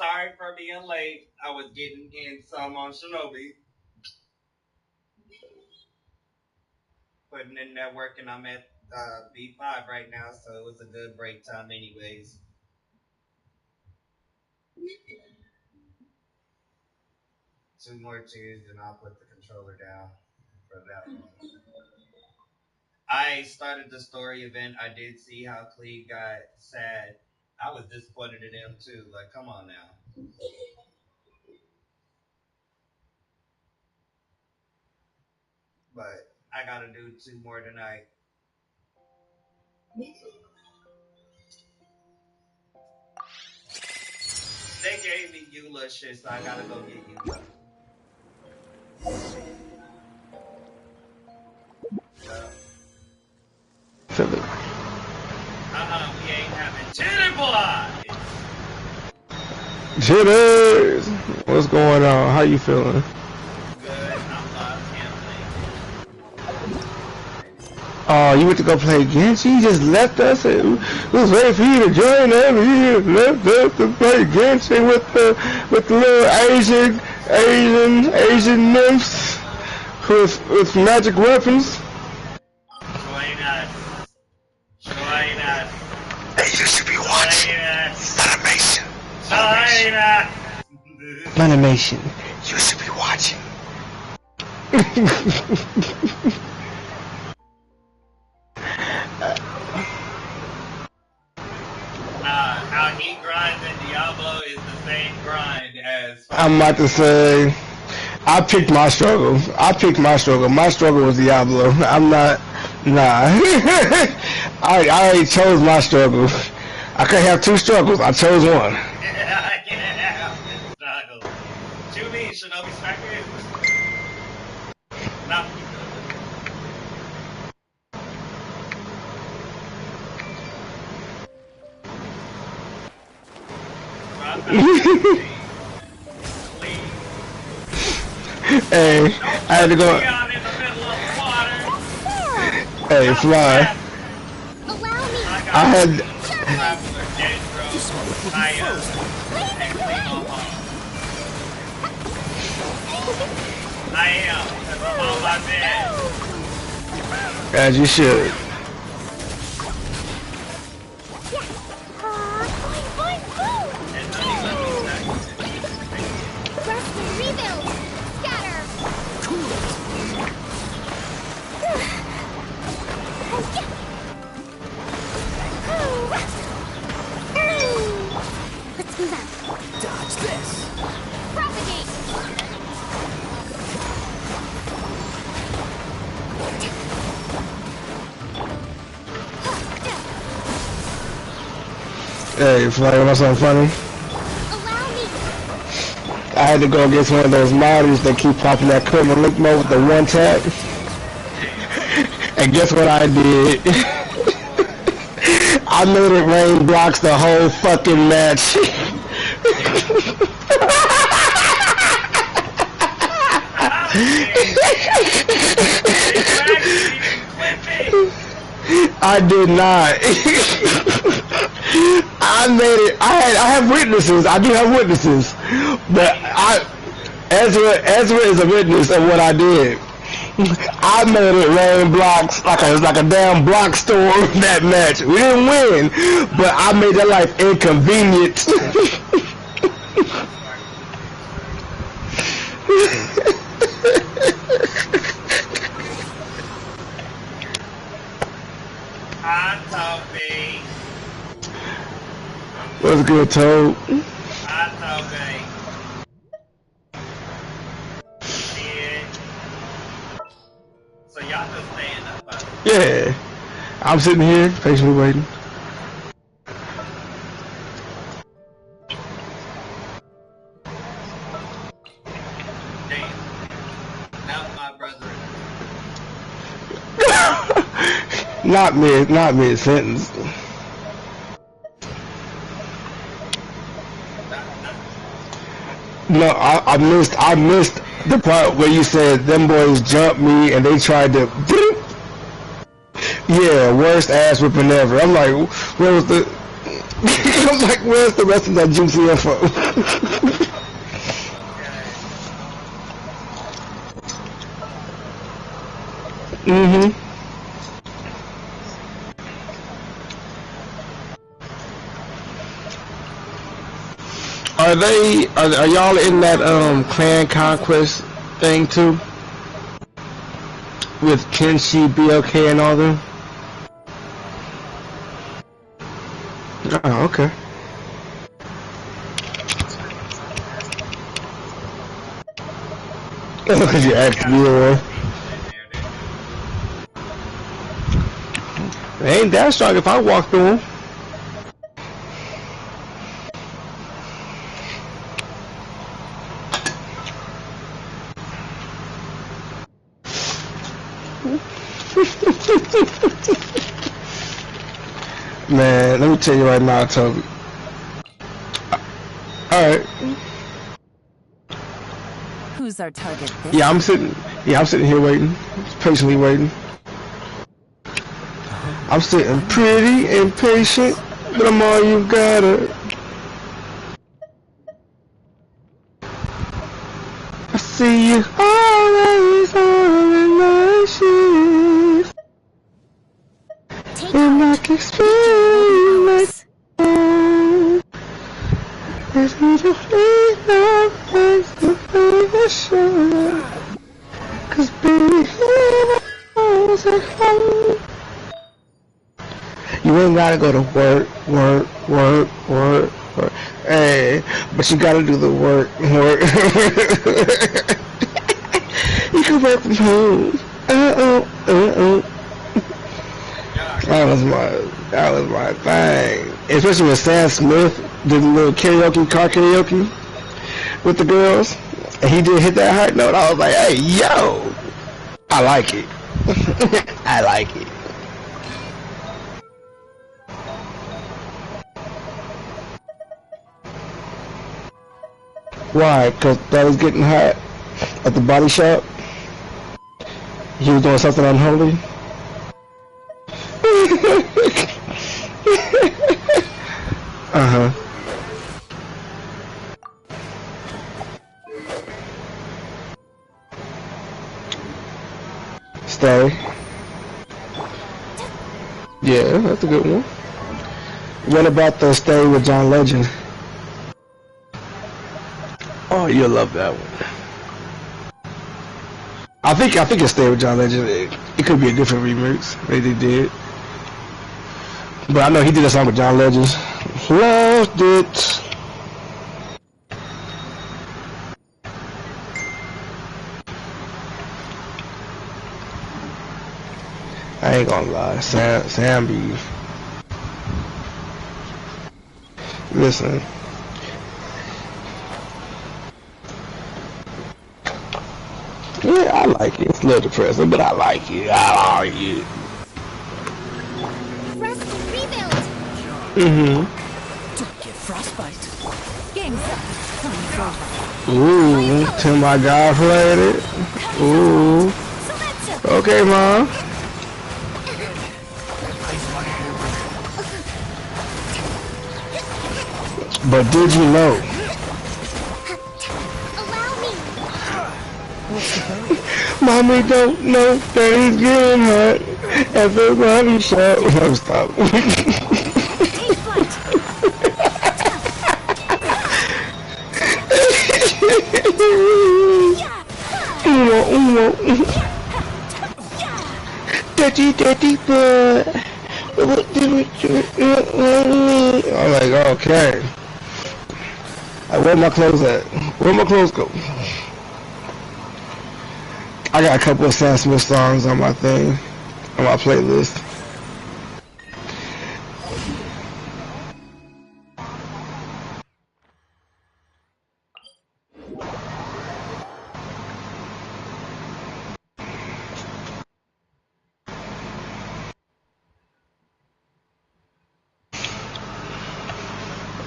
sorry for being late. I was getting in some on Shinobi. Putting in that work, and I'm at B5 right now, so it was a good break time, anyways. Two more cheers, and I'll put the controller down for that one. I started the story event. I did see how Clee got sad. I was disappointed in him too. Like, come on now. But I gotta do two more tonight. They gave me Eula shit, so I gotta go get Eula. Philip. We ain't having titty boys! Jitters! What's going on? How you feeling? Good, I'm Oh, you went to go play Genshin? You just left us and we was waiting for you to join us. You just left us to play Genshin with the little Asian nymphs with magic weapons. Join us. Join us. Hey, you should be watching Funimation. Join us. Funimation. You should be watching. How he grinds in Diablo is the same grind as... I'm about to say, I picked my struggle. My struggle was Diablo. I'm not, nah. I already chose my struggle. I can't have two struggles. I chose one. I can't have this struggle. To me, Shinobi Smacker is... Not me. Hey, I had to go. Hey, Fly. I had. I am, because I'm on my bed. As you should. Let's move out. Dodge this. Propagate. Hey, Fly, you know something funny? Allow me. I had to go against one of those modders that keep popping that Kermit link mode with the one tap. And guess what I did? I made it rain blocks the whole fucking match. I did not. I made it. I have witnesses. I do have witnesses, but Ezra is a witness of what I did. I made it rain blocks like a damn block storm that match. We didn't win, but I made their life inconvenient. Hi, Toby. What's good, Toad? Hi, Toby. Yeah. So y'all just staying up, huh? Yeah. I'm sitting here, patiently waiting. Damn. Now my brother. Not mid sentence. No, I missed the part where you said them boys jumped me and they tried to. Yeah, worst ass whipping ever. I'm like, where was the? I'm like, where's the rest of that juicy info? Mm-hmm. Are y'all in that clan conquest thing too? With Kenshi, BLK and all them? Oh, okay. Because you asked me one. They ain't that strong if I walk through them. Man, let me tell you right now, Toby. Alright. Who's our target this Yeah, I'm sitting here waiting. Patiently waiting. I'm sitting pretty impatient, but I'm all you gotta. I see you always on my shoes. Take And I heart. can Victory will be feel like ours. there's no defeat, no place to feel sure. Cause baby, I was at home. You ain't gotta go to work. Hey, but you gotta do the work. You can work from home. That was my thing. Especially when Sam Smith did a little car karaoke with the girls, and he did hit that high note. I was like, hey, yo, I like it. I like it. Why? Because that was getting hot at the body shop. He was doing something unholy. Uh-huh. Stay. Yeah, that's a good one. What about the Stay with John Legend? Oh, you'll love that one. I think it's Stay with John Legend. It could be a different remix. Maybe they did. But I know he did a song with John Legend. Loved it. I ain't gonna lie, Sam be. Listen. Yeah, I like it. It's a little depressing, but I like it. I like it. Rest and rebuild. Mm-hmm. Don't get frostbite. Game's up. Time's over. Ooh, till my guy played it. Ooh. So that's it. Okay, Mom. But did you know? Allow me. What's the hurry? Mommy don't know that he's getting hot at the body shop. No, stop. Take flight. Daddy, but I'm like, okay. Where my clothes at? Where my clothes go? I got a couple of Sam Smith songs on my thing, on my playlist.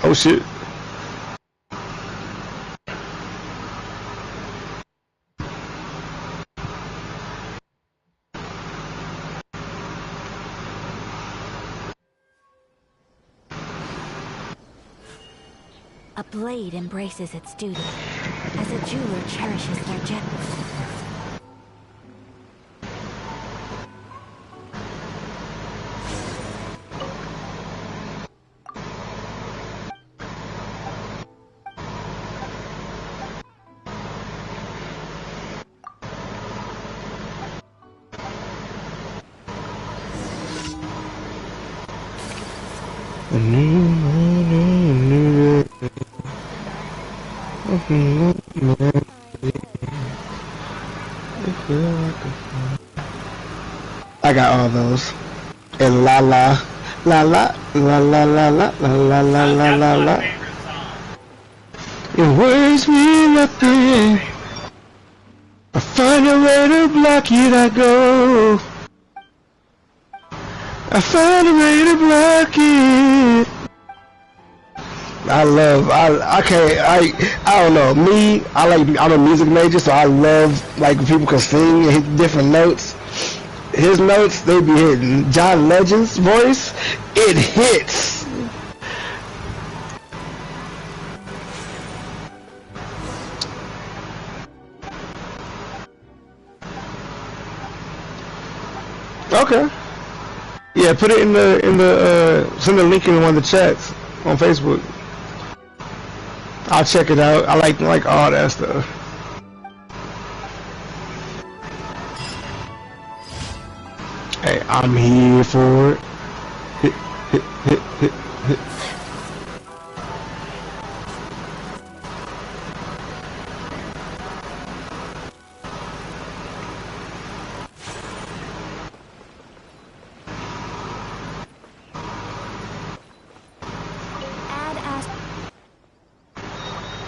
Oh shit. A blade embraces its duty, as a jeweler cherishes their gem. I got all those. And la la la la la la la la la la la la That's la my la. favorite song. It worries me nothing. I find a way to block it. I go. I find a way to block it. I don't know, I'm a music major, so I love, like, when people can sing and hit different notes. His notes, they be hitting. John Legend's voice, it hits. Okay. Yeah, put it send the link in one of the chats on Facebook. I'll check it out. I like all that stuff. Hey, I'm here for it. Hit, hit, hit, hit, hit. Ad Ast.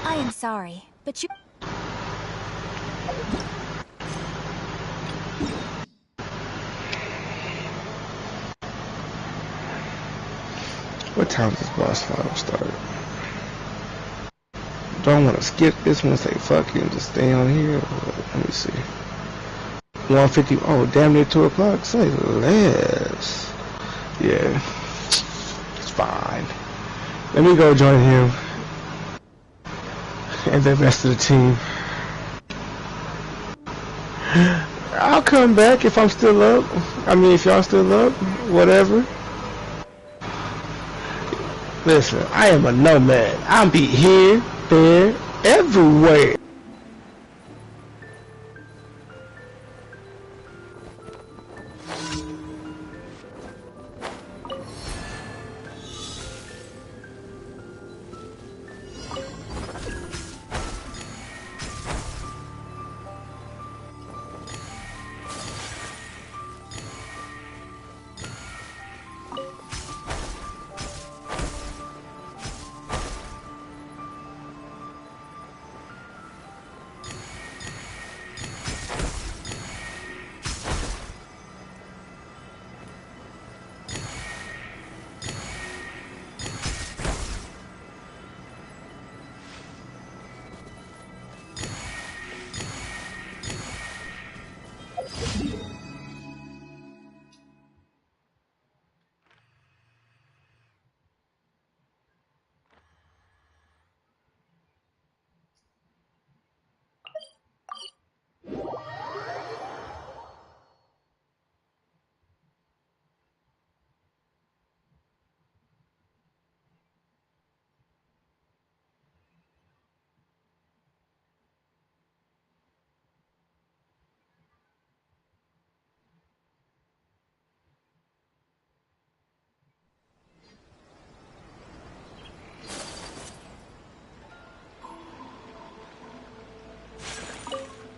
I am sorry, but you. What time does boss fight start? Do I want to skip this one and say fuck it and just stay on here? Let me see. 1:50. Oh, damn near 2 o'clock. Say less. Yeah, it's fine. Let me go join him and the rest of the team. I'll come back if I'm still up. I mean, if y'all still up, whatever. Listen, I am a nomad. I'll be here, there, everywhere.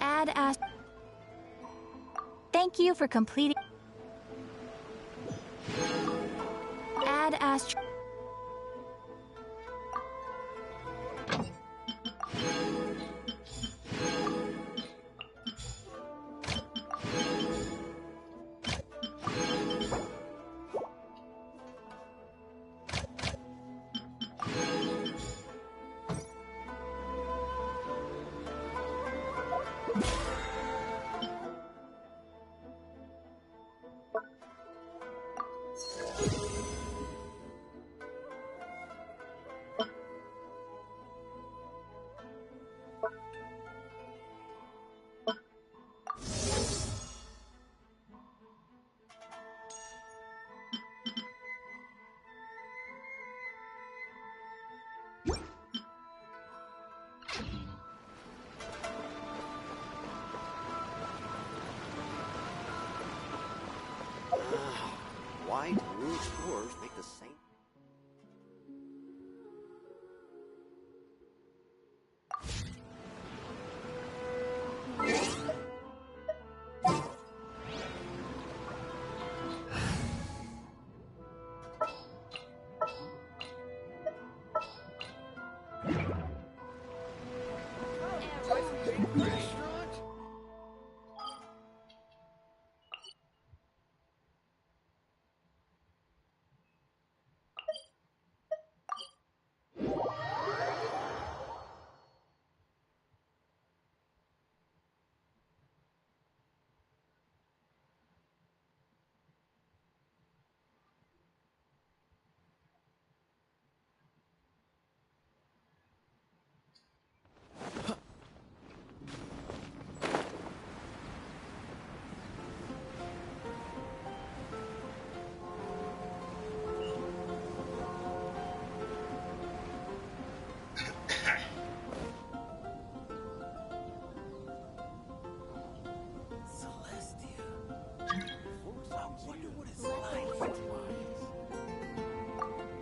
Ad Ast. Thank you for completing. Ad Ast. new explorers make the same.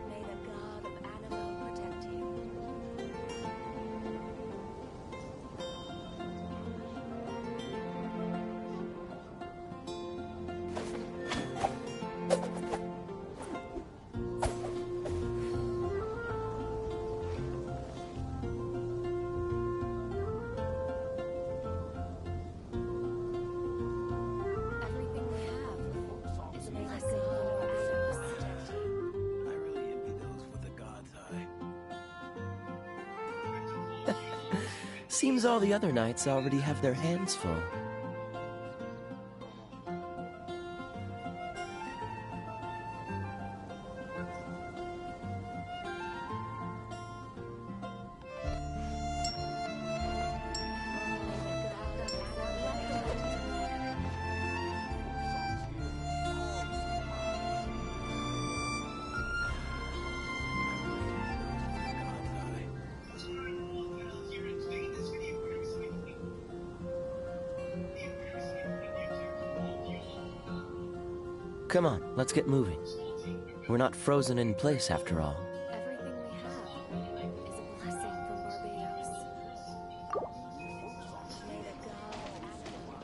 May the god of Animo protect you. Everything we have is a blessing from our Animo protect you. I really envy those with the god's eye. Seems all the other knights already have their hands full. Come on, let's get moving. We're not frozen in place after all. Everything we have is a blessing from Barbados. May the god of Animo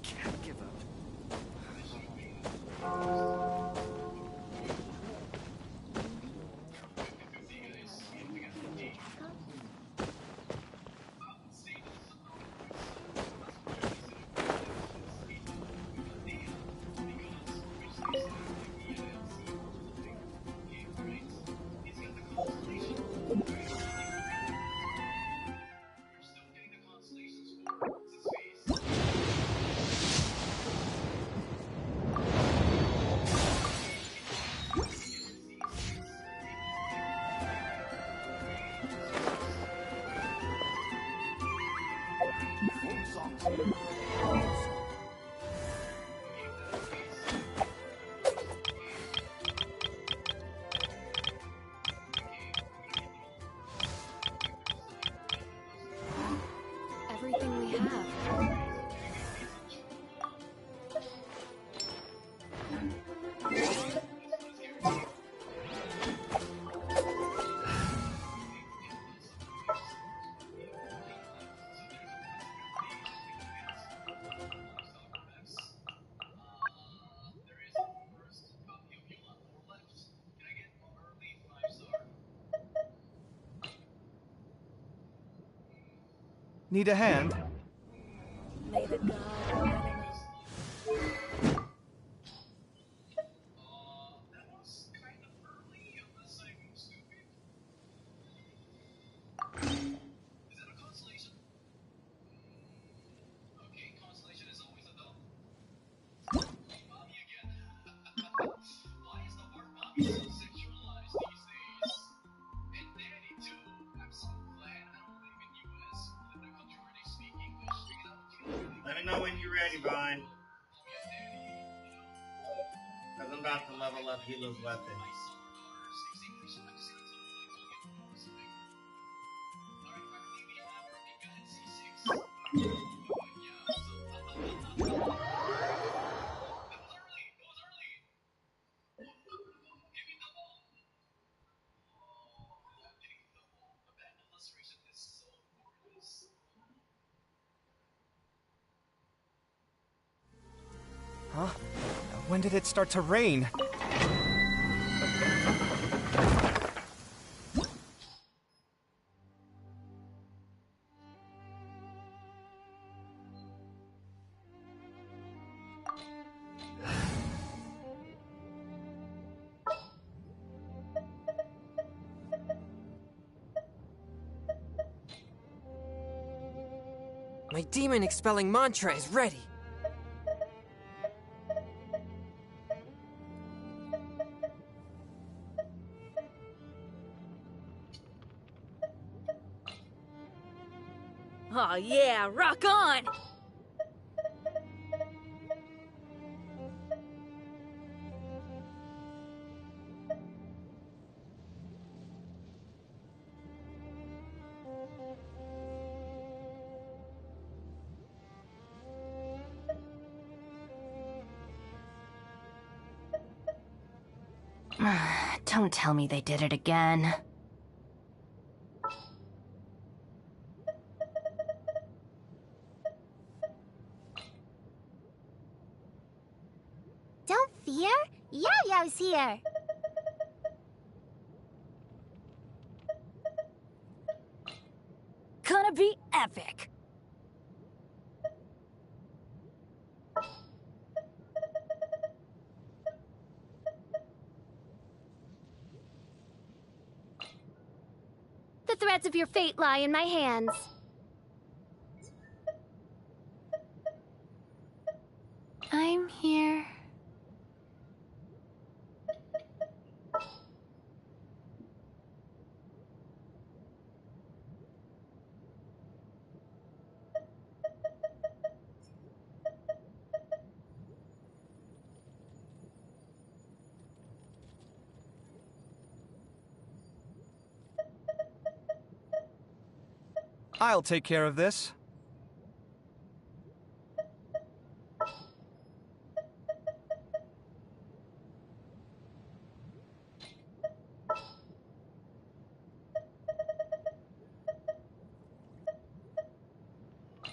Can't give up. everything we have. Need a hand? May the god of Animo. Let me know when you're ready, Vine. about to level up Hilo's weapon. Huh? When did it start to rain? My demon expelling mantra is ready. Oh yeah, rock on! Don't tell me they did it again. Don't fear, Yo-Yo's here. Gonna be epic! The threads of your fate lie in my hands. I'm here. I'll take care of this.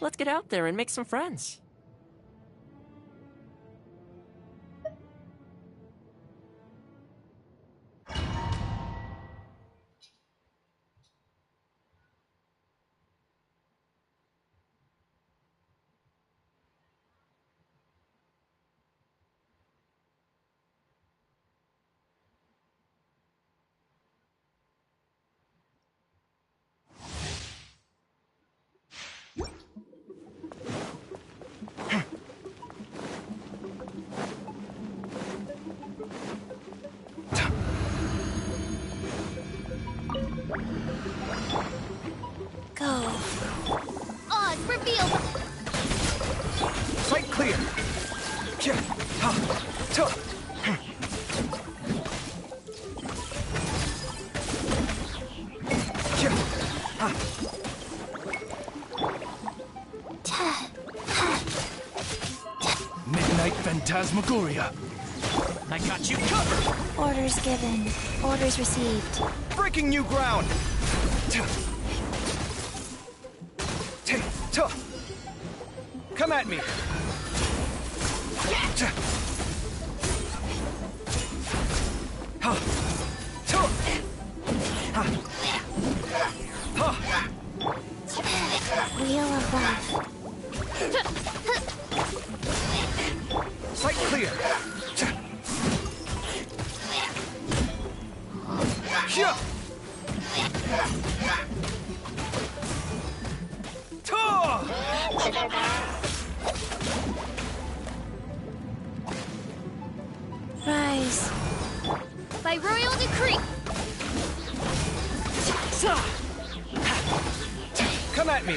Let's get out there and make some friends. Go. Oz, reveal the... Sight clear. Midnight Phantasmagoria. I got you covered. Orders given. Orders received. Breaking new ground. Come at me. Wheel of Life. Sight clear. Rise. By royal decree. Come at me.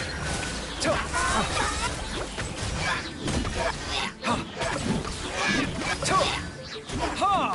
Ha!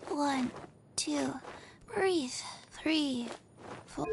One, two, breathe. 3, 4.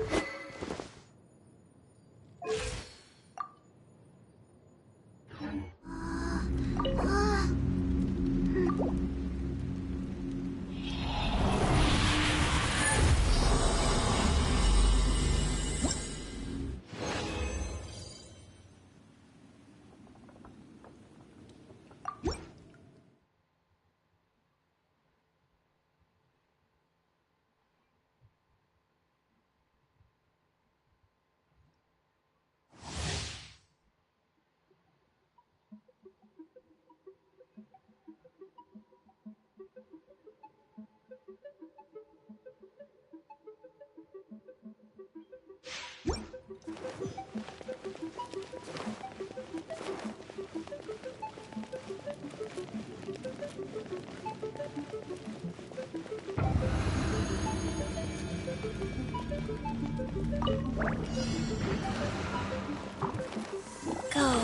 Go.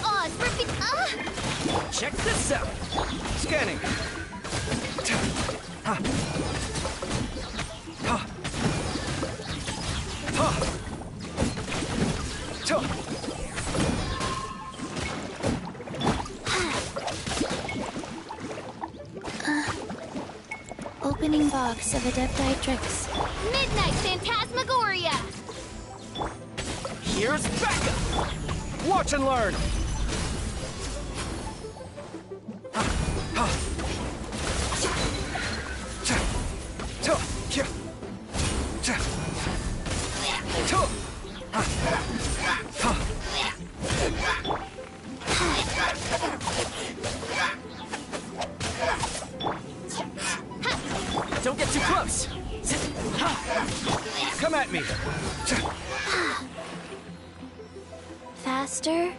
Oz, repeat. Check this out. Scanning. Ha. Ha. Ha. Ta. Opening box of Adepti Tricks. Midnight Phantasmagoria! Here's backup. Watch and learn. Ha. Ha. Ta. Ta. Kia. Ta. Ta. Ha. Ha. Don't get too close. Ha. Come at me. Faster.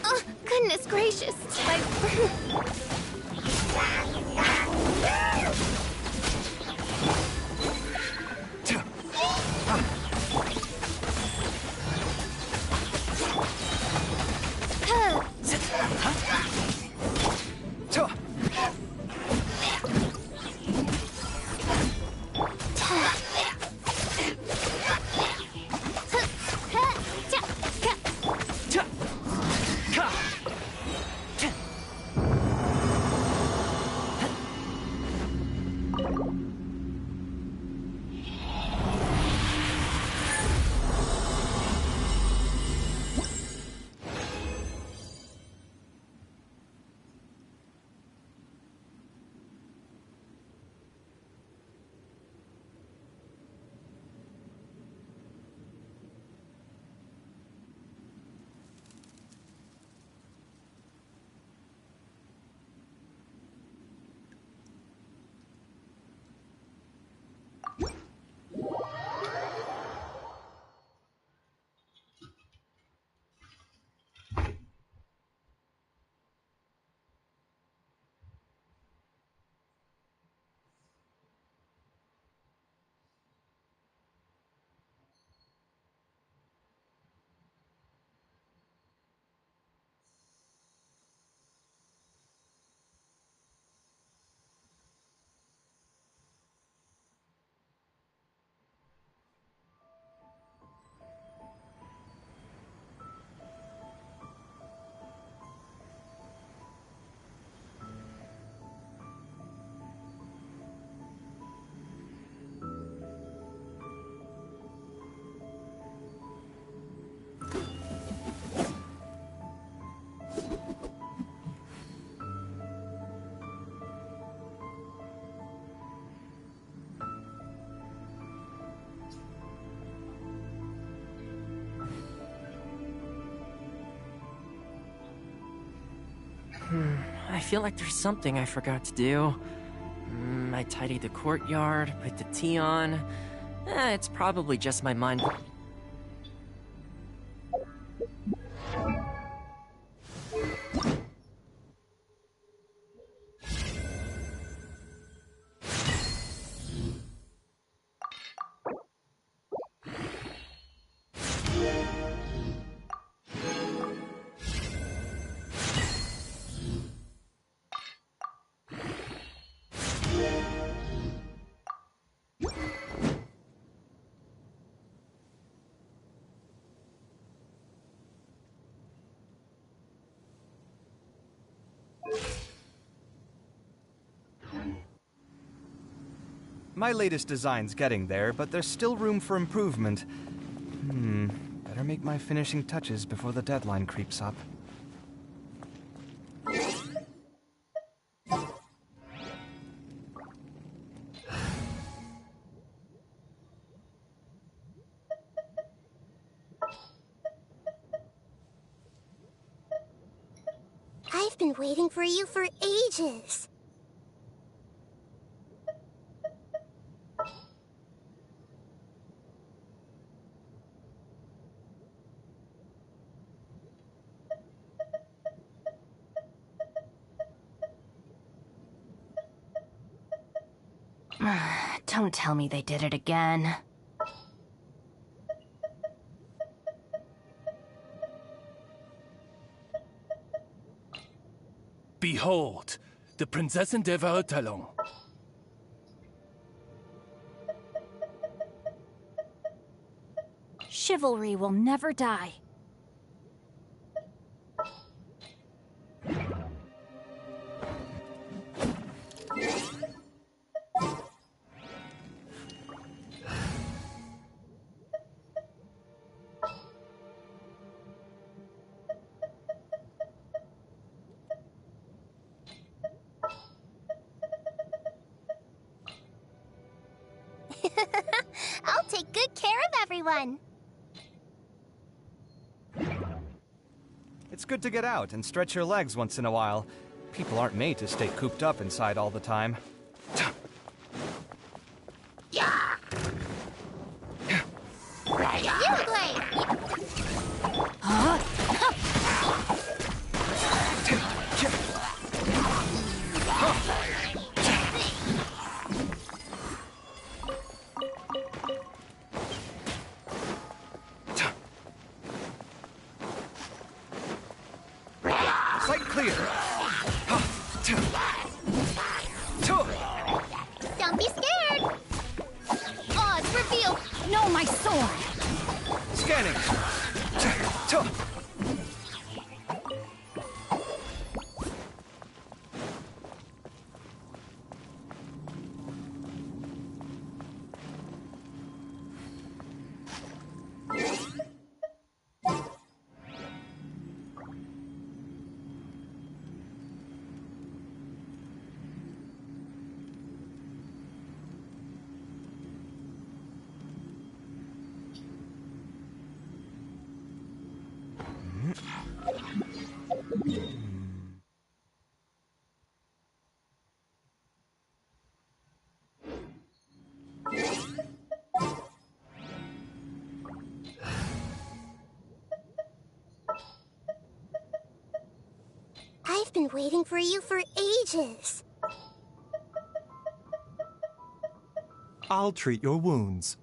Oh, goodness gracious. My... I feel like there's something I forgot to do. I tidied the courtyard, put the tea on. It's probably just my mind. My latest design's getting there, but there's still room for improvement. Better make my finishing touches before the deadline creeps up. I've been waiting for you for ages. Don't tell me they did it again. Behold, the Prinzessin der Verurteilung. Chivalry will never die. I'll take good care of everyone. It's good to get out and stretch your legs once in a while. People aren't made to stay cooped up inside all the time. You play. Sight clear! Don't be scared. Odds reveal. No, my sword! Scanning! I've been waiting for you for ages. I'll treat your wounds.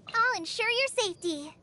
I'll ensure your safety.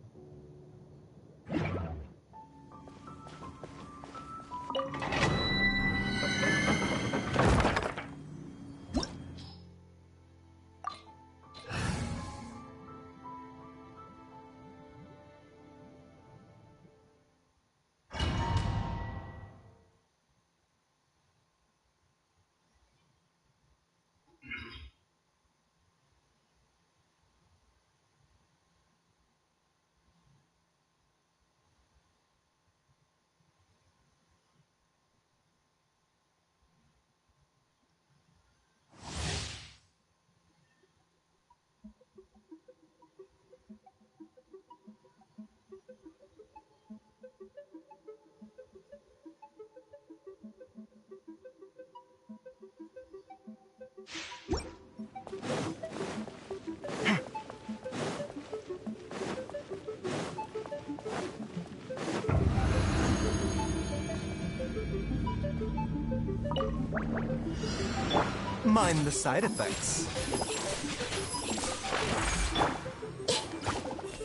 Mind the side effects.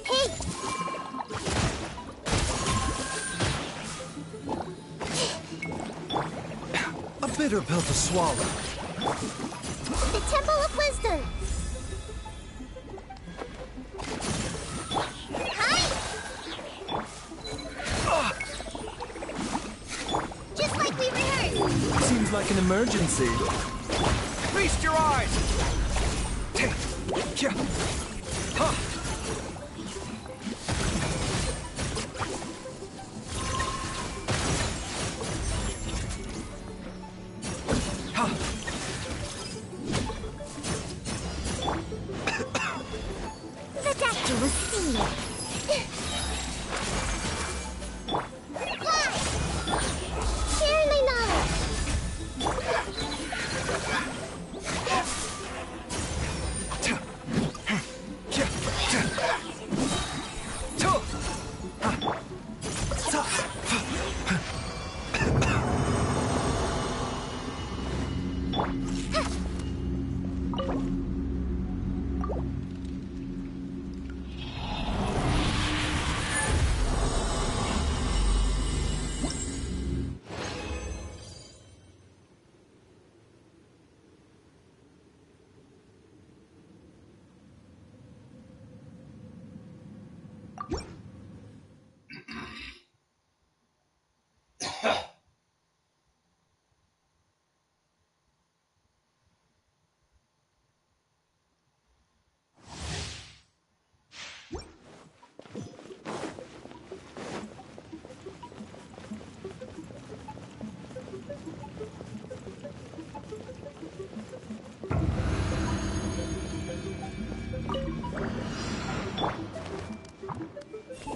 Hey! A bitter pill to swallow. The Temple of Wisdom! Hi! Just like we rehearsed! Seems like an emergency. Feast your eyes! The doctor was seen. Fly! Share my knowledge!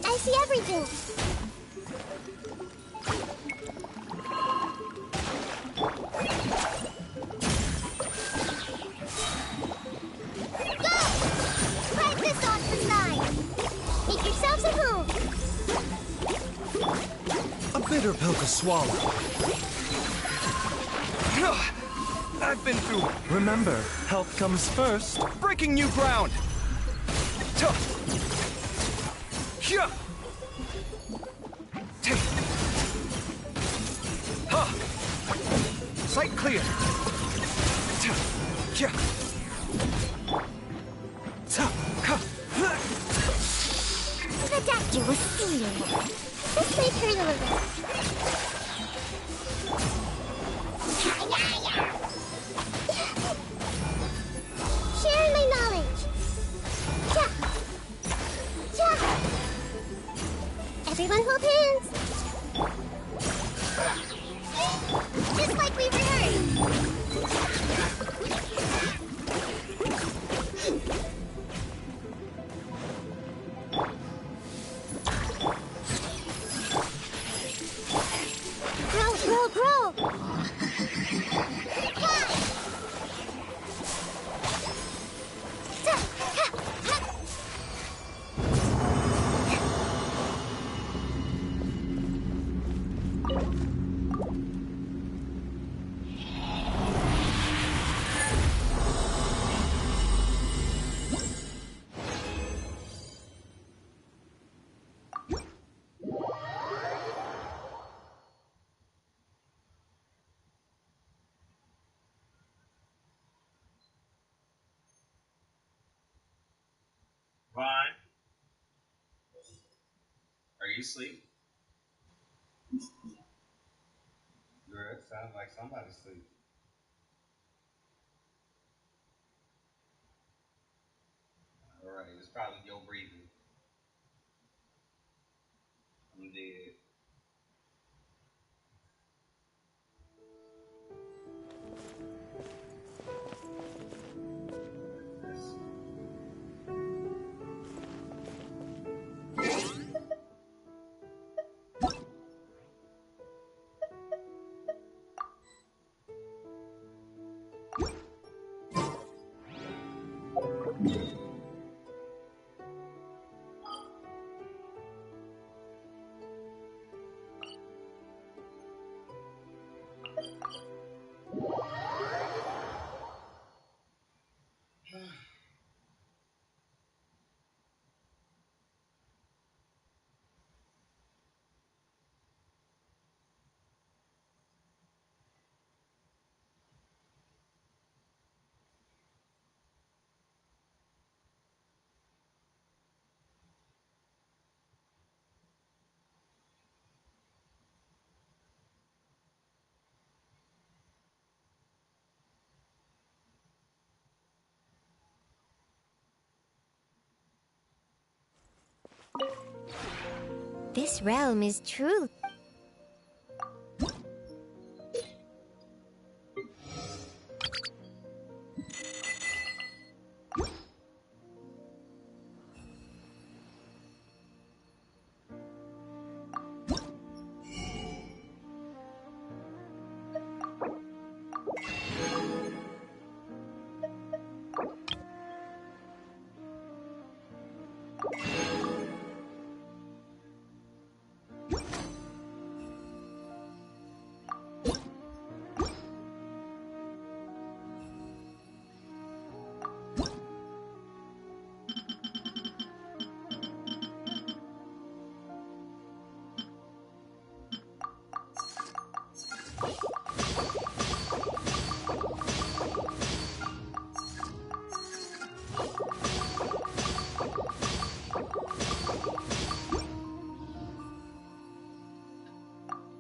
I see everything. Go! Ride this off the side. Make yourselves at home. A bitter pill to swallow. I've been through. Remember, health comes first. Breaking new ground. Sight clear. The doctor was stealing. This may hurt a little. Sharing my knowledge. Cha! Cha! Everyone hold hands. Just like we rehearsed. Grow, grow, grow! Fly! Ta, ha, ha. Vaughn, are you asleep? Girl, it sounds like somebody's asleep. All right, it's probably your breathing. I'm dead. This realm is truly...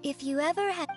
If you ever had...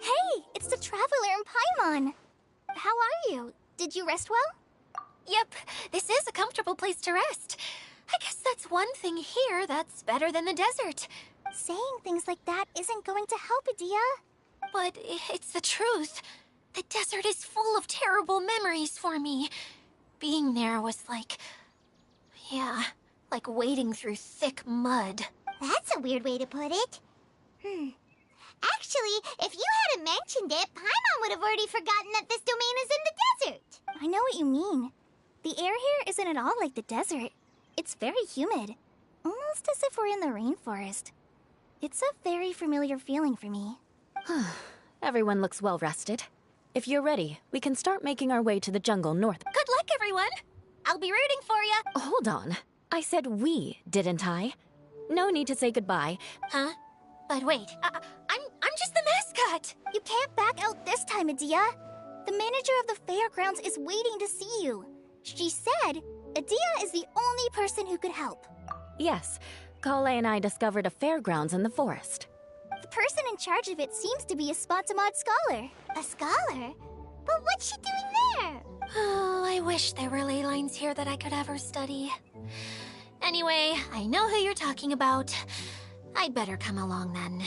Hey, it's the Traveler in Paimon. How are you? Did you rest well? Yep, this is a comfortable place to rest. I guess that's one thing here that's better than the desert. Saying things like that isn't going to help, Adia. But it's the truth. The desert is full of terrible memories for me. Being there was like... yeah, like wading through thick mud. That's a weird way to put it. Actually, if you hadn't mentioned it, Paimon would have already forgotten that this domain is in the desert. I know what you mean. The air here isn't at all like the desert. It's very humid. Almost as if we're in the rainforest. It's a very familiar feeling for me. Everyone looks well rested. If you're ready, we can start making our way to the jungle north. Good luck, everyone! I'll be rooting for you! Hold on. I said we, didn't I? No need to say goodbye. Huh? But wait, I'm just the mascot! You can't back out this time, Adia. The manager of the fairgrounds is waiting to see you. She said Adia is the only person who could help. Yes, Kale and I discovered a fairgrounds in the forest. The person in charge of it seems to be a Spontamod scholar. A scholar? But what's she doing there? Oh, I wish there were ley lines here that I could have her study. Anyway, I know who you're talking about. I'd better come along then.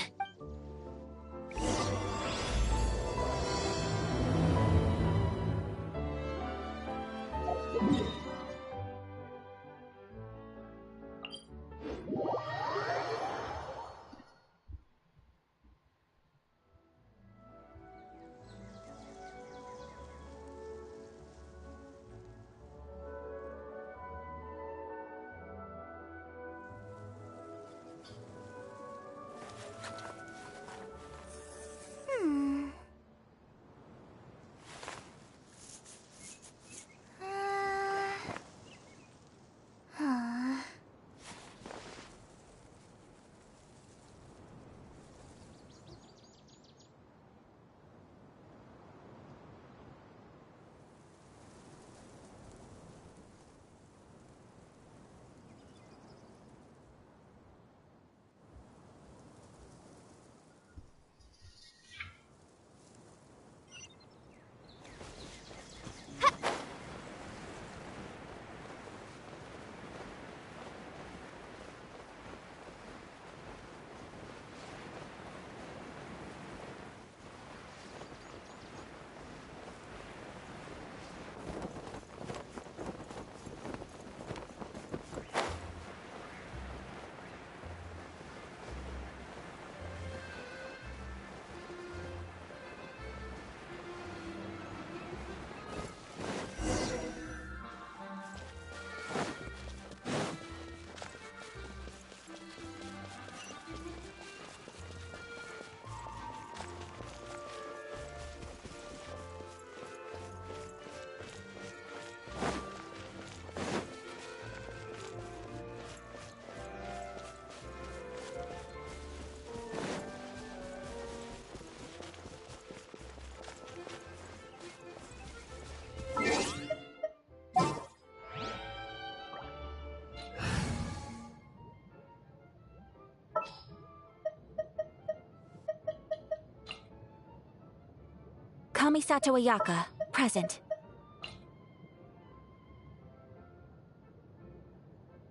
Kamisato Ayaka, present.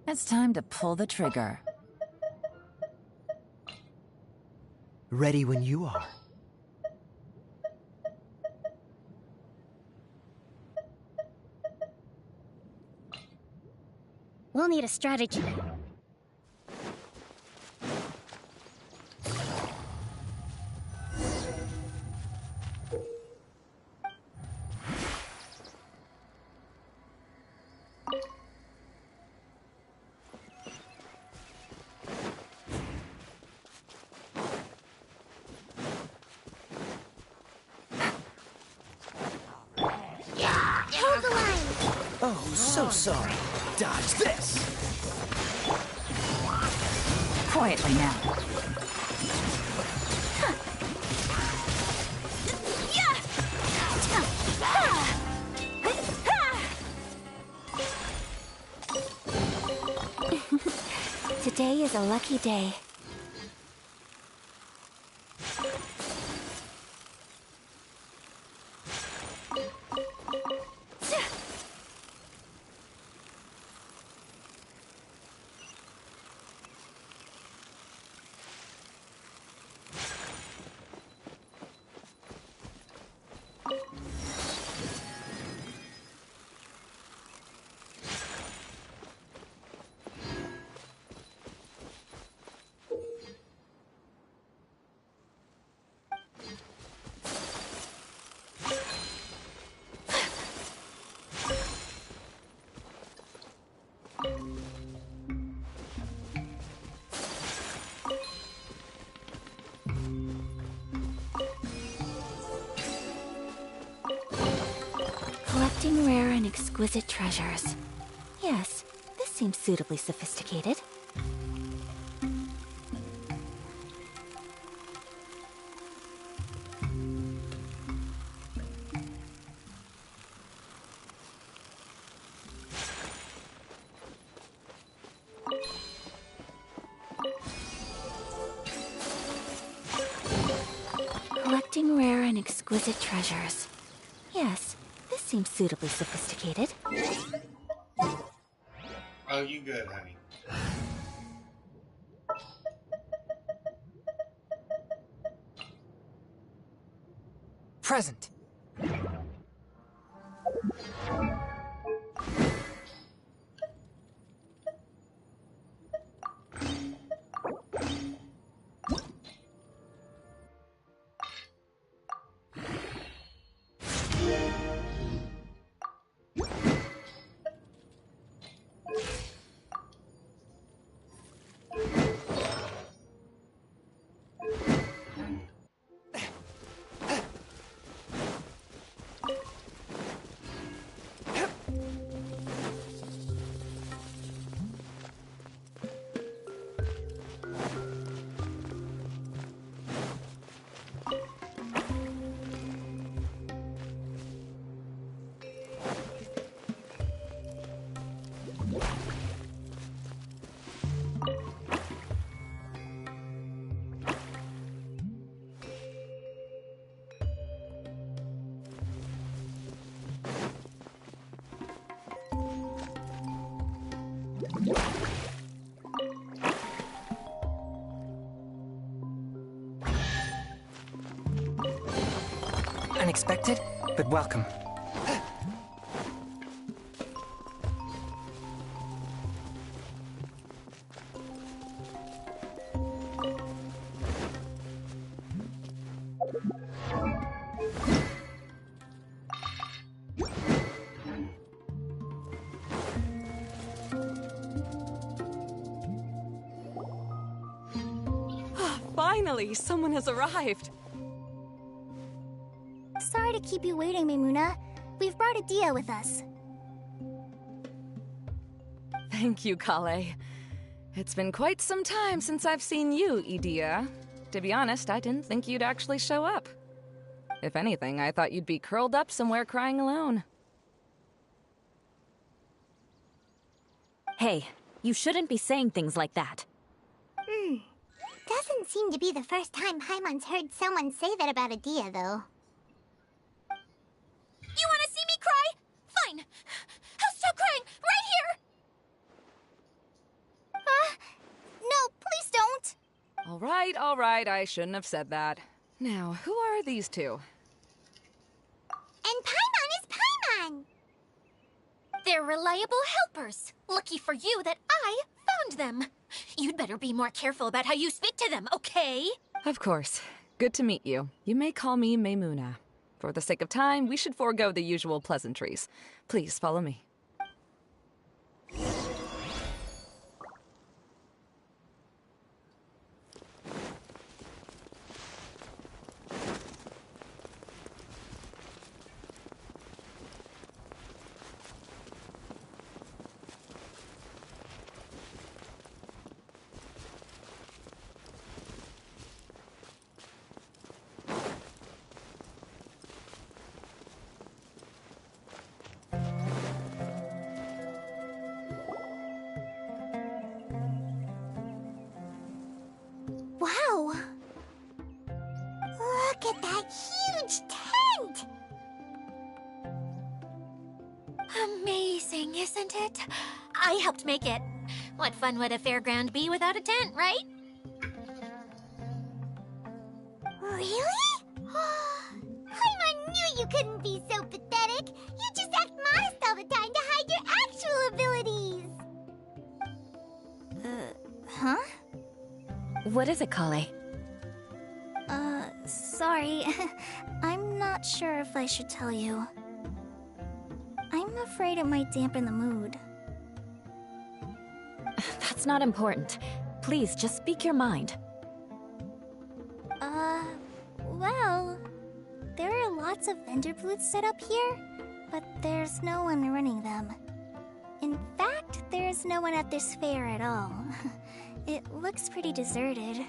It's time to pull the trigger. Ready when you are. We'll need a strategy. Oh, so sorry. Dodge this! Quietly now. Today is a lucky day. Collecting rare and exquisite treasures. Yes, this seems suitably sophisticated. Collecting rare and exquisite treasures. Yes, this seems suitably sophisticated. Oh, you good, honey. Present. Unexpected, but welcome. Finally, someone has arrived. Sorry to keep you waiting, Maimuna. We've brought Adia with us. Thank you, Kale. It's been quite some time since I've seen you, Idia. To be honest, I didn't think you'd actually show up. If anything, I thought you'd be curled up somewhere crying alone. Hey, you shouldn't be saying things like that. Doesn't seem to be the first time Paimon's heard someone say that about Adia, though. You want to see me cry? Fine. I'll stop crying right here. No, please don't. All right, I shouldn't have said that. Now, who are these two? And Paimon is Paimon! They're reliable helpers. Lucky for you that I found them. You'd better be more careful about how you speak to them, okay? Of course. Good to meet you. You may call me Maimuna. For the sake of time, we should forego the usual pleasantries. Please follow me. Look at that huge tent! Amazing, isn't it? I helped make it. What fun would a fairground be without a tent, right? Really? I knew you couldn't be so pathetic. You just act modest all the time to hide your actual abilities. Huh? What is it, Kale? Sorry. I'm not sure if I should tell you. I'm afraid it might dampen the mood. That's not important. Please, just speak your mind. Well, there are lots of vendor booths set up here, but there's no one running them. In fact, there's no one at this fair at all. It looks pretty deserted.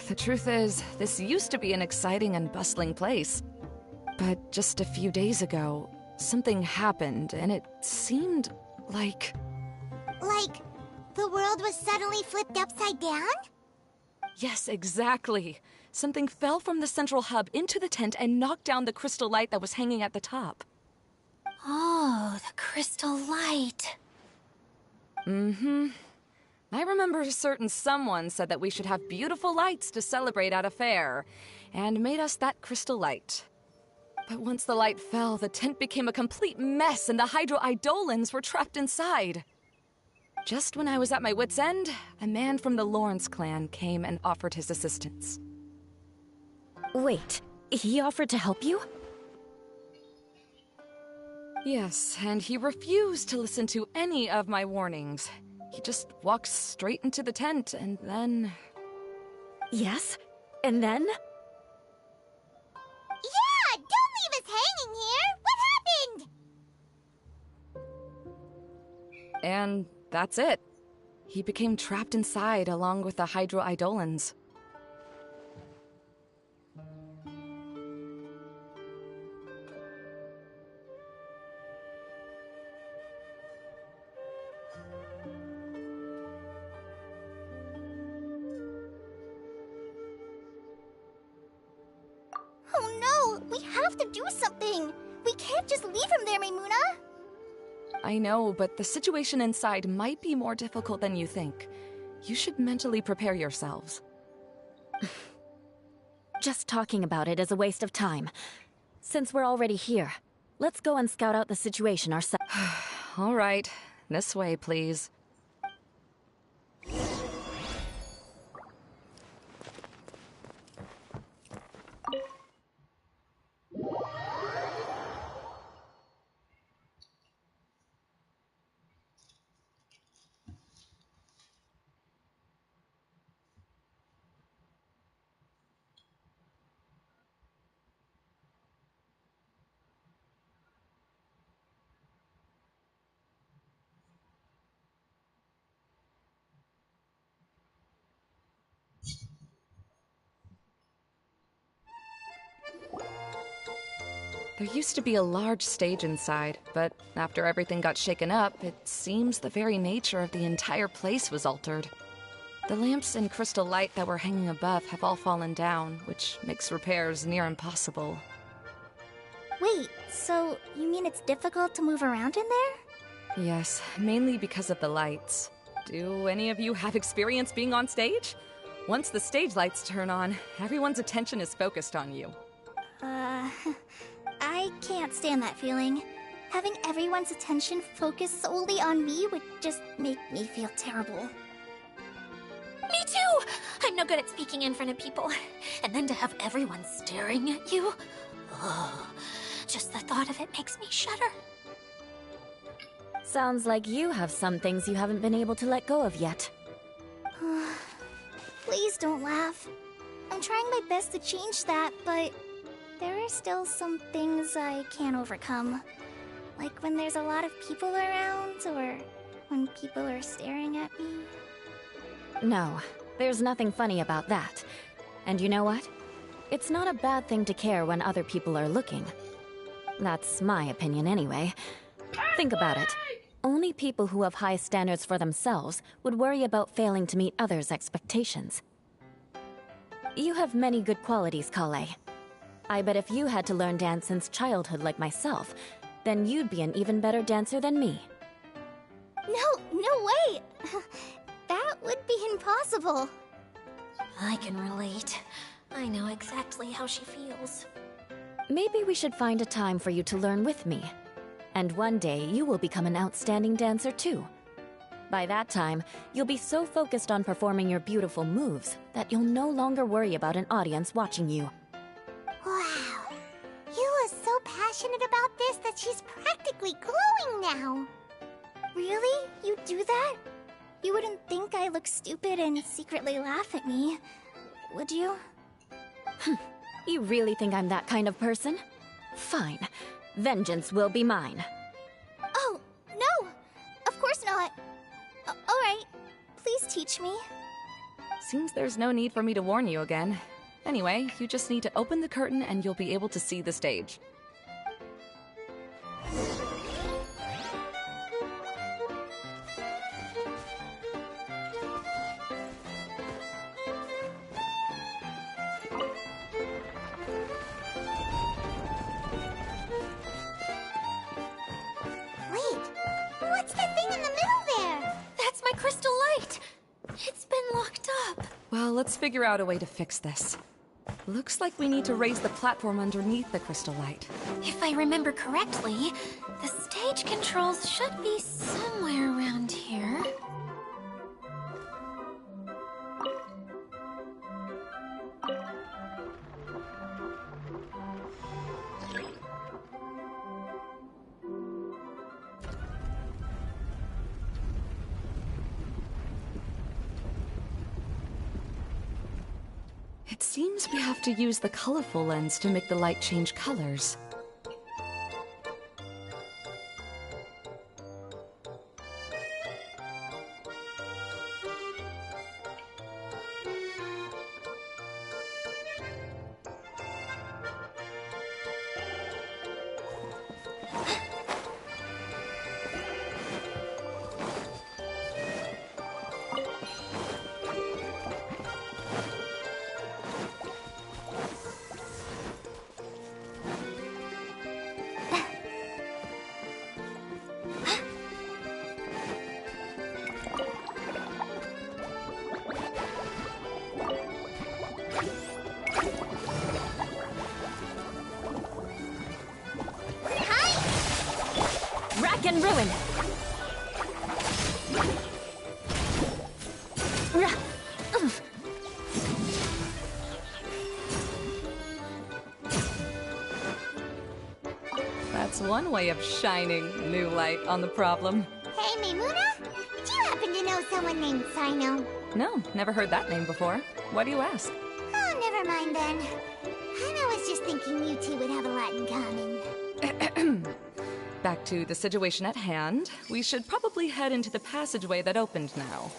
The truth is, this used to be an exciting and bustling place. But just a few days ago, something happened, and it seemed like... Like, the world was suddenly flipped upside down? Yes, exactly. Something fell from the central hub into the tent and knocked down the crystal light that was hanging at the top. Oh, the crystal light. Mm-hmm. I remember a certain someone said that we should have beautiful lights to celebrate at a fair, and made us that crystal light. But once the light fell, the tent became a complete mess and the Hydro-Eidolons were trapped inside. Just when I was at my wit's end, a man from the Lawrence clan came and offered his assistance. Wait, he offered to help you? Yes, and he refused to listen to any of my warnings. He just walked straight into the tent, and then... Yes? And then? Yeah! Don't leave us hanging here! What happened? And that's it. He became trapped inside along with the Hydro-Eidolons. Oh no! We have to do something! We can't just leave him there, Maimuna! I know, but the situation inside might be more difficult than you think. You should mentally prepare yourselves. Just talking about it is a waste of time. Since we're already here, let's go and scout out the situation ourselves. All right. This way, please. There used to be a large stage inside, but after everything got shaken up, it seems the very nature of the entire place was altered. The lamps and crystal light that were hanging above have all fallen down, which makes repairs near impossible. Wait, so you mean it's difficult to move around in there? Yes, mainly because of the lights. Do any of you have experience being on stage? Once the stage lights turn on, everyone's attention is focused on you. I can't stand that feeling. Having everyone's attention focused solely on me would just make me feel terrible. Me too! I'm no good at speaking in front of people. And then to have everyone staring at you... Oh, just the thought of it makes me shudder. Sounds like you have some things you haven't been able to let go of yet. Please don't laugh. I'm trying my best to change that, but there are still some things I can't overcome. Like when there's a lot of people around, or when people are staring at me. No, there's nothing funny about that. And you know what? It's not a bad thing to care when other people are looking. That's my opinion anyway. Think about it. Only people who have high standards for themselves would worry about failing to meet others' expectations. You have many good qualities, Kale. I bet if you had to learn dance since childhood like myself, then you'd be an even better dancer than me. No way! That would be impossible. I can relate. I know exactly how she feels. Maybe we should find a time for you to learn with me. And one day, you will become an outstanding dancer too. By that time, you'll be so focused on performing your beautiful moves that you'll no longer worry about an audience watching you. Wow. Eula's so passionate about this that she's practically glowing now. Really? You do that? You wouldn't think I look stupid and secretly laugh at me, would you? You really think I'm that kind of person? Fine. Vengeance will be mine. Oh, no! Of course not. Alright, please teach me. Seems there's no need for me to warn you again. Anyway, you just need to open the curtain and you'll be able to see the stage. Wait, what's that thing in the middle there? That's my crystal light! It's been locked up. Well, let's figure out a way to fix this. Looks like we need to raise the platform underneath the crystal light. If I remember correctly, the stage controls should be somewhere around here. It seems we have to use the colorful lens to make the light change colors. Rack and ruin! That's one way of shining new light on the problem. Hey, Maimuna? Do you happen to know someone named Sino? No, never heard that name before. Why do you ask? Oh, never mind then. I was just thinking you two would have a lot in common. Back to the situation at hand. We should probably head into the passageway that opened now.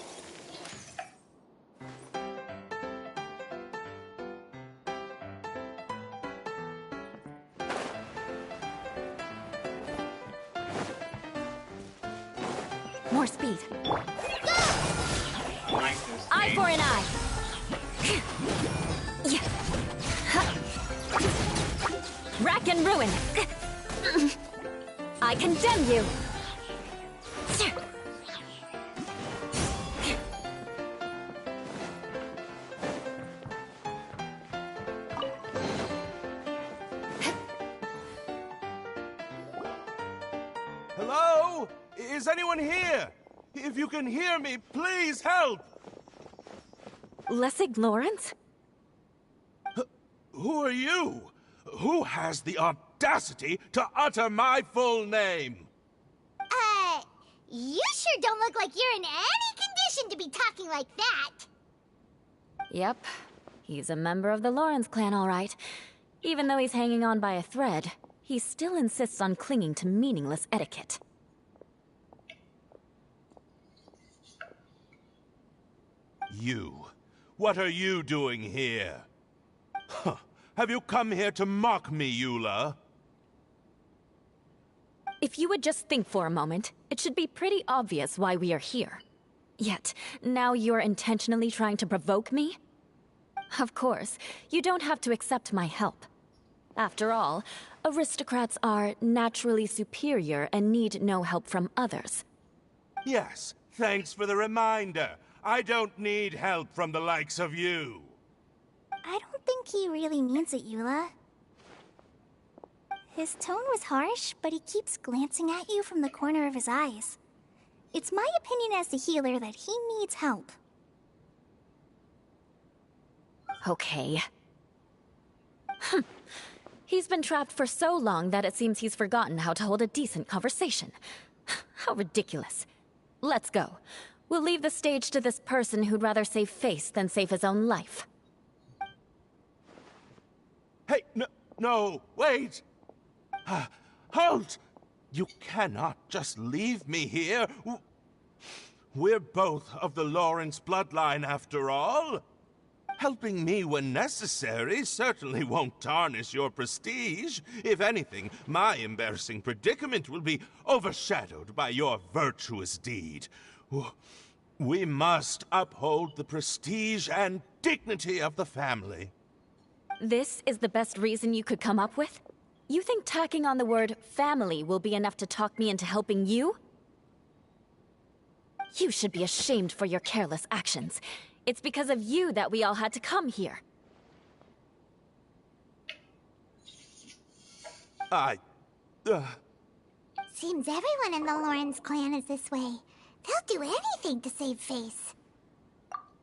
More speed. Eye for an eye. Rack and ruin. I condemn you. Hello? Is anyone here? If you can hear me, please help! Lessig Lawrence? Who are you? Who has the audacity to utter my full name? You sure don't look like you're in any condition to be talking like that. Yep. He's a member of the Lawrence clan, all right. Even though he's hanging on by a thread, he still insists on clinging to meaningless etiquette. You? What are you doing here? Huh. Have you come here to mock me, Eula? If you would just think for a moment, it should be pretty obvious why we are here. Yet, now you're intentionally trying to provoke me? Of course, you don't have to accept my help. After all, aristocrats are naturally superior and need no help from others. Yes, thanks for the reminder. I don't need help from the likes of you. I don't think he really means it, Eula. His tone was harsh, but he keeps glancing at you from the corner of his eyes. It's my opinion as the healer that he needs help. Okay. He's been trapped for so long that it seems he's forgotten how to hold a decent conversation. How ridiculous. Let's go. We'll leave the stage to this person who'd rather save face than save his own life. Hey, no, wait! Halt! You cannot just leave me here. We're both of the Lawrence bloodline, after all. Helping me when necessary certainly won't tarnish your prestige. If anything, my embarrassing predicament will be overshadowed by your virtuous deed. We must uphold the prestige and dignity of the family. This is the best reason you could come up with? You think tacking on the word family will be enough to talk me into helping you? You should be ashamed for your careless actions. It's because of you that we all had to come here. Seems everyone in the Lawrence clan is this way. They'll do anything to save face.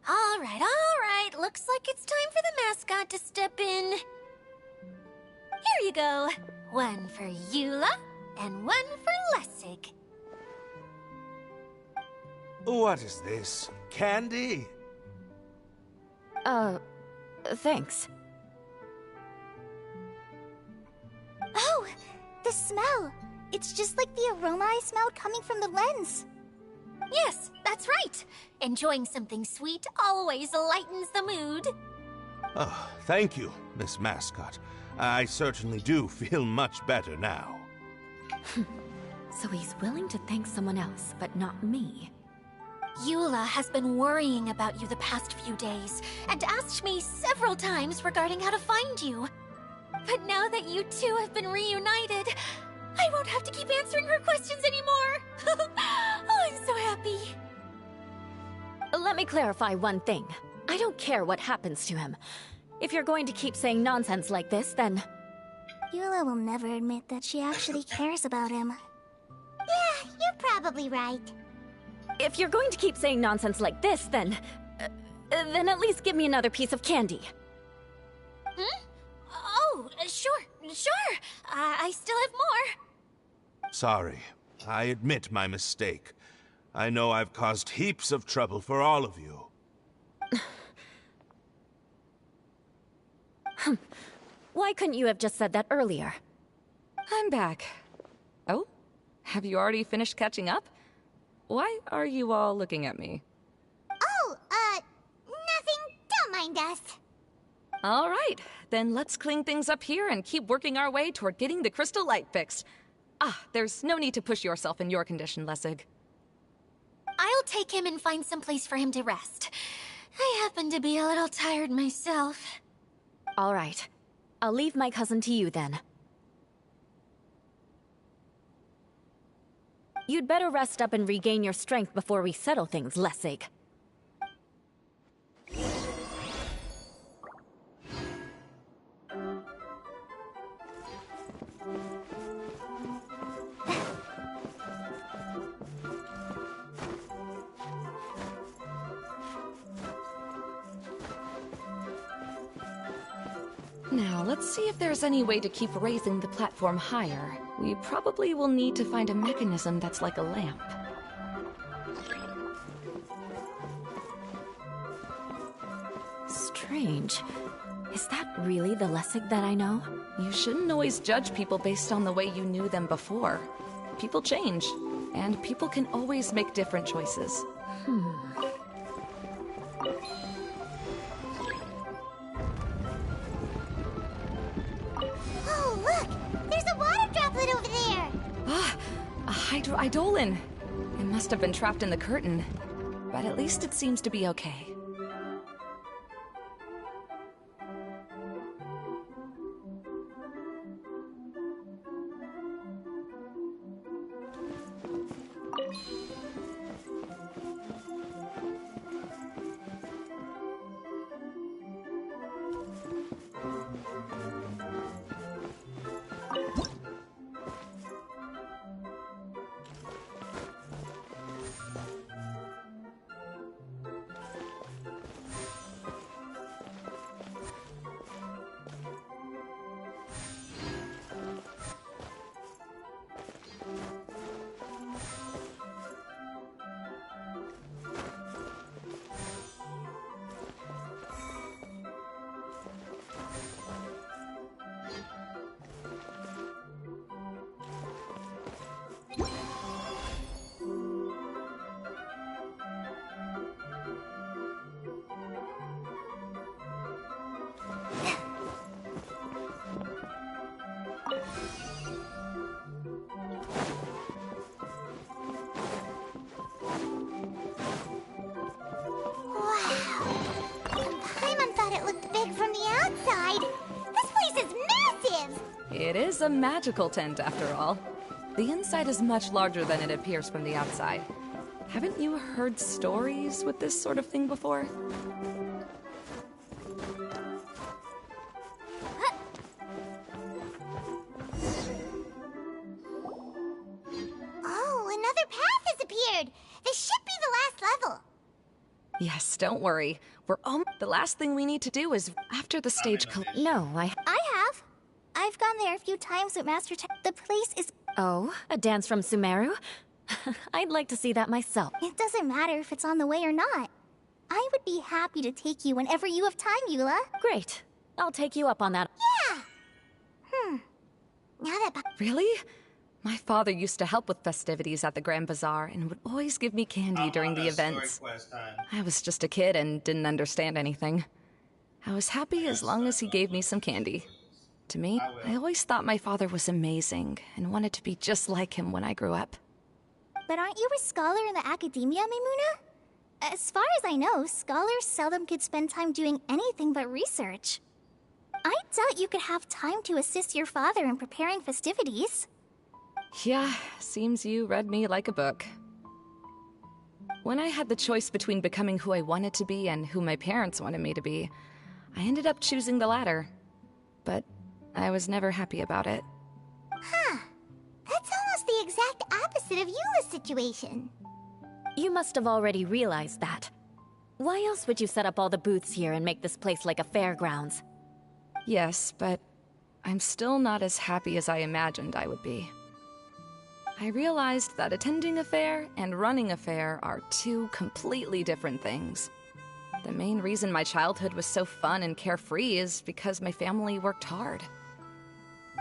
All right. Looks like it's time for the mascot to step in. Here you go. One for Eula, and one for Lessig. What is this? Candy? Thanks. Oh, the smell! It's just like the aroma I smelled coming from the lens. Yes, that's right. Enjoying something sweet always lightens the mood. Oh, thank you, Miss Mascot. I certainly do feel much better now. So he's willing to thank someone else, but not me. Eula has been worrying about you the past few days, and asked me several times regarding how to find you. But now that you two have been reunited, I won't have to keep answering her questions anymore. Oh, I'm so happy. Let me clarify one thing. I don't care what happens to him. If you're going to keep saying nonsense like this, then... Eula will never admit that she actually cares about him. Yeah, you're probably right. If you're going to keep saying nonsense like this, then at least give me another piece of candy. Oh, sure. I still have more. Sorry. I admit my mistake. I know I've caused heaps of trouble for all of you. Why couldn't you have just said that earlier? I'm back. Oh? Have you already finished catching up? Why are you all looking at me? Oh, nothing. Don't mind us. All right, then let's clean things up here and keep working our way toward getting the crystal light fixed. There's no need to push yourself in your condition, Lessig. I'll take him and find some place for him to rest. I happen to be a little tired myself. All right. I'll leave my cousin to you then. You'd better rest up and regain your strength before we settle things, Lessig. Now, let's see if there's any way to keep raising the platform higher. We probably will need to find a mechanism that's like a lamp. Strange. Is that really the Lessig that I know? You shouldn't always judge people based on the way you knew them before. People change, and people can always make different choices. Oh, look! There's a water droplet over there! A hydroidolin! It must have been trapped in the curtain. But at least it seems to be okay. It is a magical tent, after all. The inside is much larger than it appears from the outside. Haven't you heard stories with this sort of thing before? Oh, another path has appeared! This should be the last level! Yes, don't worry. We're the last thing we need to do is after the stage No, I have. I've gone there a few times with Master The place is... Oh, a dance from Sumeru? I'd like to see that myself. It doesn't matter if it's on the way or not. I would be happy to take you whenever you have time, Eula. Great. I'll take you up on that. Yeah! Now that... Really? My father used to help with festivities at the Grand Bazaar and would always give me candy during the events. I was just a kid and didn't understand anything. I was happy as long as he gave me some candy. To me, I always thought my father was amazing and wanted to be just like him when I grew up. But aren't you a scholar in the academia, Maimuna? As far as I know, scholars seldom could spend time doing anything but research. I doubt you could have time to assist your father in preparing festivities. Yeah, seems you read me like a book. When I had the choice between becoming who I wanted to be and who my parents wanted me to be, I ended up choosing the latter. But I was never happy about it. Huh. That's almost the exact opposite of Eula's situation. You must have already realized that. Why else would you set up all the booths here and make this place like a fairgrounds? Yes, but I'm still not as happy as I imagined I would be. I realized that attending a fair and running a fair are two completely different things. The main reason my childhood was so fun and carefree is because my family worked hard.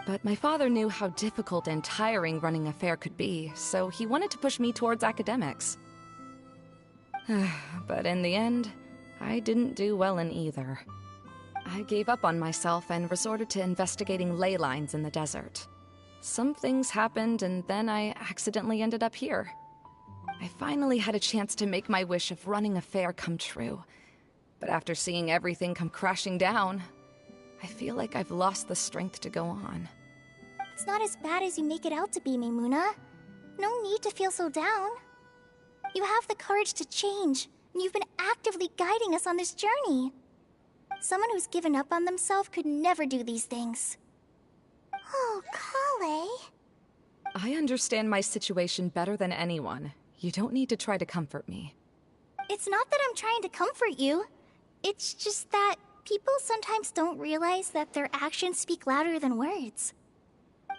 But my father knew how difficult and tiring running a fair could be, so he wanted to push me towards academics. But in the end, I didn't do well in either. I gave up on myself and resorted to investigating ley lines in the desert. Some things happened, and then I accidentally ended up here. I finally had a chance to make my wish of running a fair come true. But after seeing everything come crashing down, I feel like I've lost the strength to go on. It's not as bad as you make it out to be, Maimuna. No need to feel so down. You have the courage to change, and you've been actively guiding us on this journey. Someone who's given up on themselves could never do these things. Oh, Kale. I understand my situation better than anyone. You don't need to try to comfort me. It's not that I'm trying to comfort you. It's just that people sometimes don't realize that their actions speak louder than words.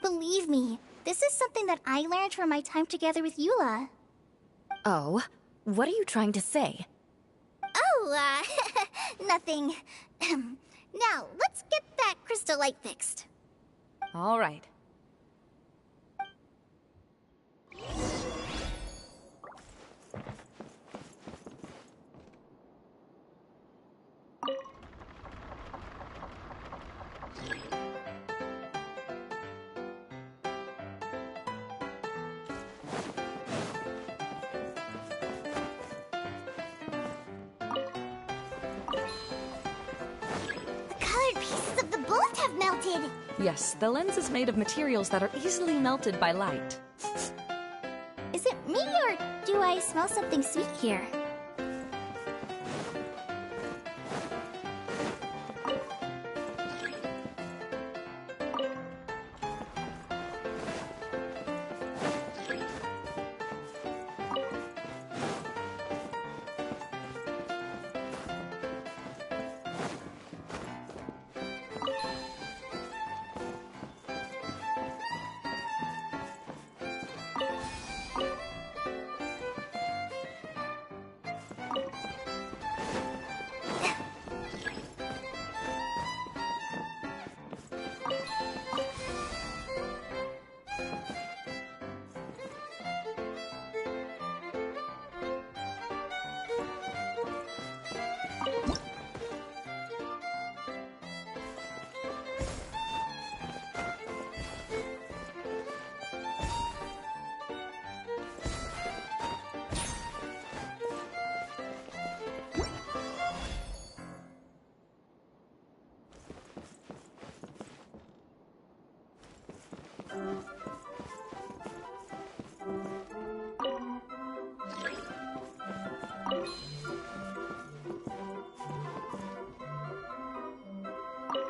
Believe me, this is something that I learned from my time together with Eula. Oh? What are you trying to say? Oh, nothing. Now, let's get that crystal light fixed. All right. Melted. Yes, the lens is made of materials that are easily melted by light. Is it me, or do I smell something sweet here?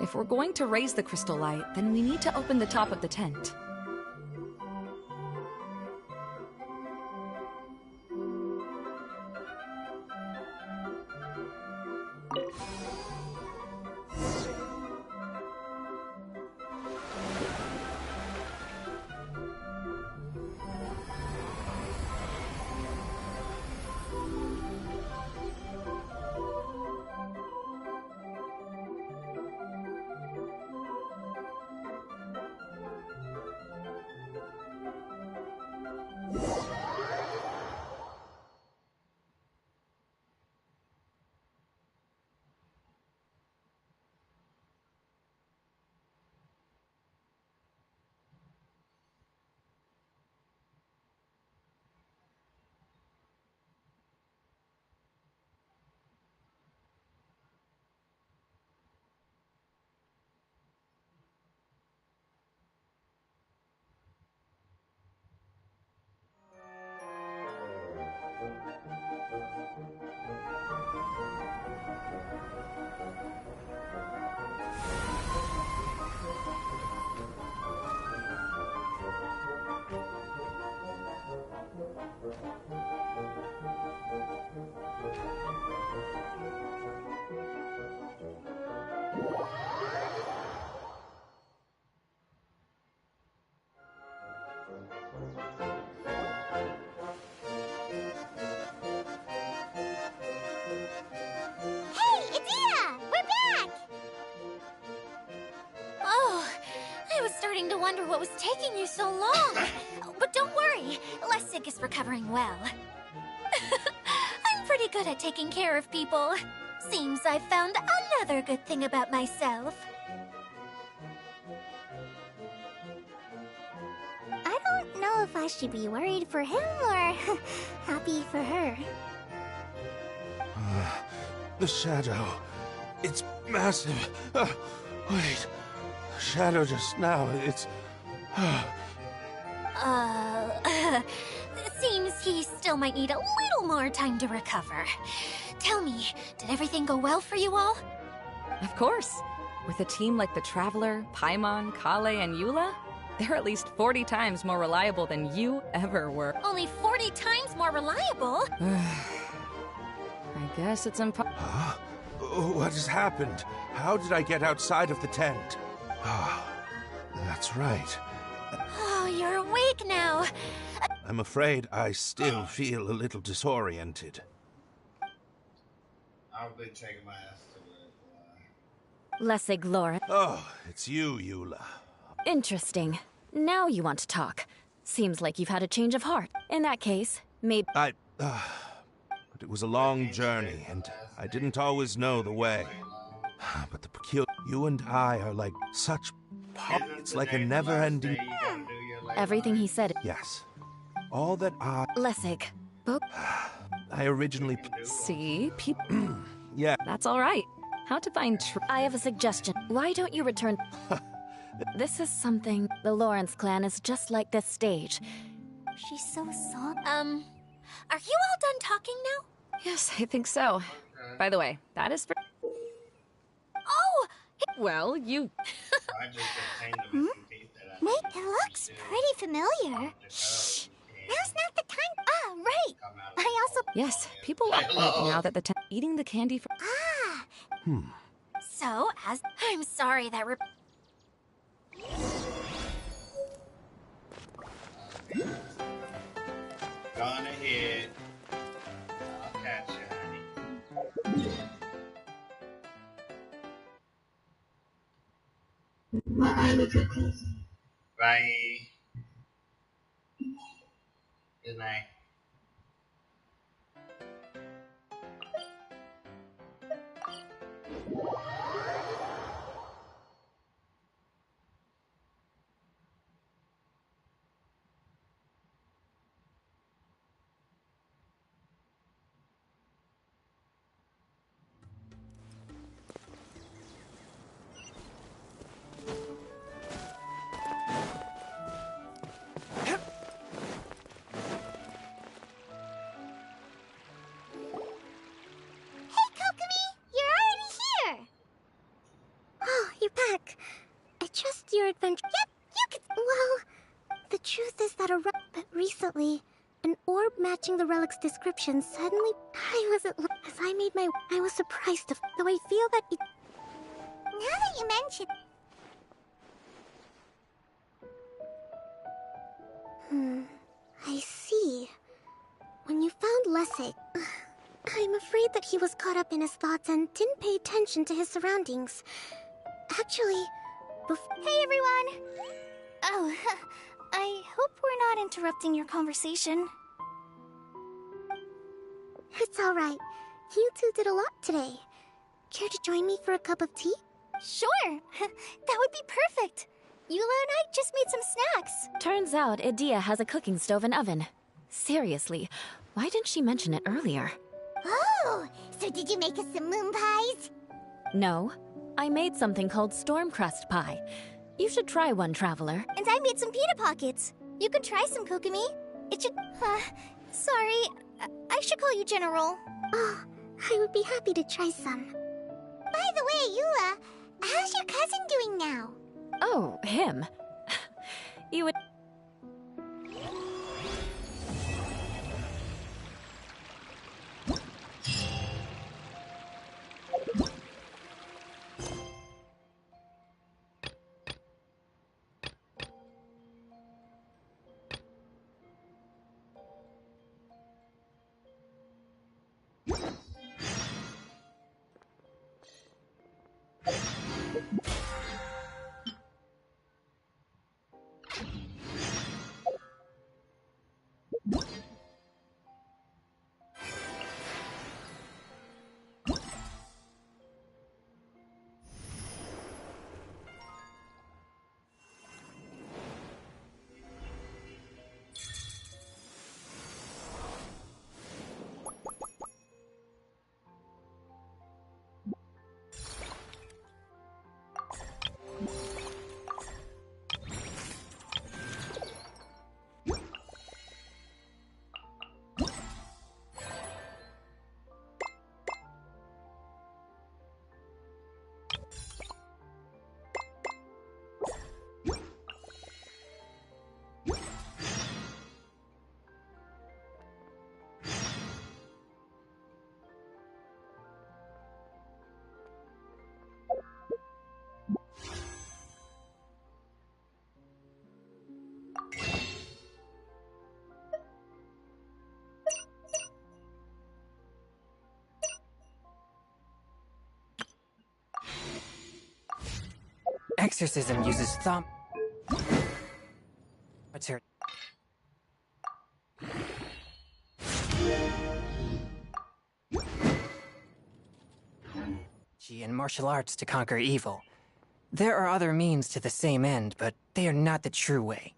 If we're going to raise the crystal light, then we need to open the top of the tent. Wonder what was taking you so long. But don't worry, Lessig is recovering well. I'm pretty good at taking care of people. Seems I've found another good thing about myself. I don't know if I should be worried for him or happy for her. The shadow. It's massive. Wait. The shadow just now, it's... It seems he still might need a little more time to recover. Tell me, did everything go well for you all? Of course. With a team like the Traveler, Paimon, Kale, and Eula, they're at least 40 times more reliable than you ever were. Only 40 times more reliable? I guess it's impossible. Huh? What has happened? How did I get outside of the tent? Ah, that's right. Oh, you're awake now. I'm afraid I still feel a little disoriented. I've been taking my ass to Lessig Lauren. Oh, it's you, Eula. Interesting. Now you want to talk. Seems like you've had a change of heart. In that case, maybe... But it was a long journey, and I didn't always know the way. But the peculiar... You and I are like such... It's like a never-ending... Everything he said... Yes. All that I... Lessig. Book... I originally... See? People... Yeah. That's all right. How to find I have a suggestion. Why don't you return... This is something... The Lawrence clan is just like this stage. She's so soft. Are you all done talking now? Yes, I think so. By the way, that is for... Oh! Well, you... Wait, it looks pretty familiar. Shh! Now's not the time. Ah, right. I also... Yes, people like that now that the eating the candy for... Ah! So, as... I'm sorry that Gone ahead. I'll catch you, honey. Bye. Good night. Hey, Kokomi! You're already here! after your adventure. Yep, you could. Well, the truth is that but recently, an orb matching the relic's description suddenly. I wasn't. As I made my. I was surprised, though I feel that it. Now that you mention. I see. When you found Lessig, I'm afraid that he was caught up in his thoughts and didn't pay attention to his surroundings. Actually, Hey everyone! Oh, I hope we're not interrupting your conversation. It's alright. You two did a lot today. Care to join me for a cup of tea? Sure! That would be perfect! Eula and I just made some snacks. Turns out Idia has a cooking stove and oven. Seriously, why didn't she mention it earlier? Oh, so did you make us some moon pies? No, I made something called storm crust pie. You should try one, Traveler. And I made some pita pockets. You could try some, Kokomi. It should... sorry. I should call you General. Oh, I would be happy to try some. By the way, Eula, how's your cousin doing now? Oh, him. You would... Exorcism uses thumb... What's her... and martial arts to conquer evil. There are other means to the same end, but they are not the true way.